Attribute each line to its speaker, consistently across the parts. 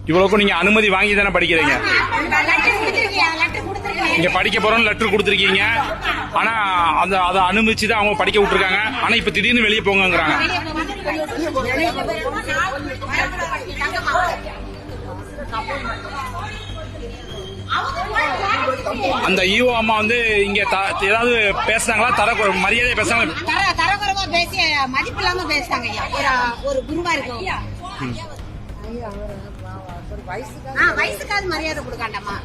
Speaker 1: இவ்வளவுக்கும் நீங்க அனுமதி வாங்கி தானே படிக்கிறீங்க? இங்க படிக்க போறோம் லெட்டர் கொடுத்துருக்கீங்க. ஆனா அதை அனுமதிச்சுதான் அவங்க படிக்க விட்டுருக்காங்க. ஆனா இப்ப திடீர்னு வெளியே போங்கிறாங்க. அந்த ஈஓ அம்மா வந்து இங்க ஏதாவது பேசுறாங்களா? மரியாதை பேசுறாங்க?
Speaker 2: தரக்குறைவா பேசி மதிப்பு இல்லாம பேசுறாங்க. ஒரு குருவா இருக்கு, வயசுக்காவது மரியாதை கொடுக்காண்டமா.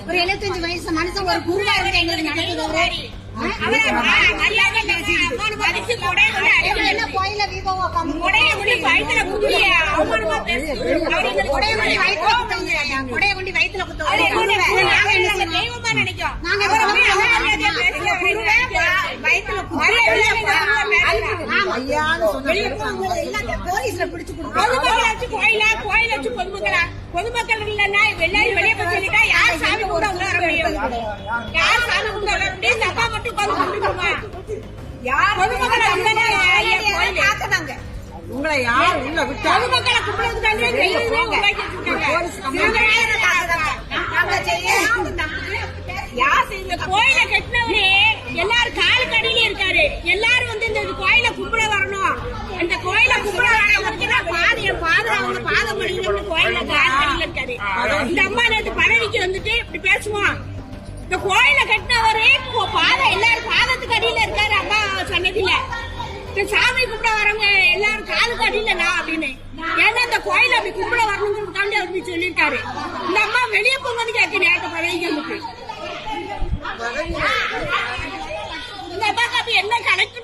Speaker 2: ஒரு 75 வயசு மனுஷன் ஒரு குருவா இருக்கு எங்களுக்கு நடக்குது. கோயில வீபம் கொடைய கொண்டு வயிற்றுல போலீஸ்ல பிடிச்சு பொதுமக்கள் இல்லன்னா எல்லாரும் வெளியே போய் சொல்லிட்டா யார் சாமி கூட வர முடியும்? யார் சாமி கூட வர முடியும்? அப்பா மட்டும் பொதுமக்களை உங்களை யார் உள்ள விட்டு பொதுமக்களை கும்பிடுறதுக்காக கோயில கட்டினவரே எல்லாரும் காலுக்கு அடியில இருக்காரு. எல்லாரும் வந்து இந்த கோயில கும்பிட வரணும். அந்த கோயில கும்பிட வரவங்களுக்கு என் பாதை அவங்க பாதம் படிக்கணும்னு கோயில காலுக்கு அடியில இருக்காரு. இந்த அம்மா நேற்று பழனிக்கு வந்துட்டு இப்படி பேசுவோம். இந்த கோயில கட்டினவரே பாதை எல்லாரும் பாதத்துக்கு அடியில இருக்காரு. அம்மா சன்னதியில சாமி கும்பிட வரவங்க எல்லாரும் காலுக்கு அடியிலா அப்படின்னு. ஏன்னா இந்த கோயில அப்படி கும்பிட வரணுங்கிறதுக்காண்டி அப்படி சொல்லியிருக்காரு. இந்த அம்மா வெளியே போகும்போது கேட்கிறேன் பழனிக்கு இந்த அம்மாக்கு அப்படி என்ன கணக்கு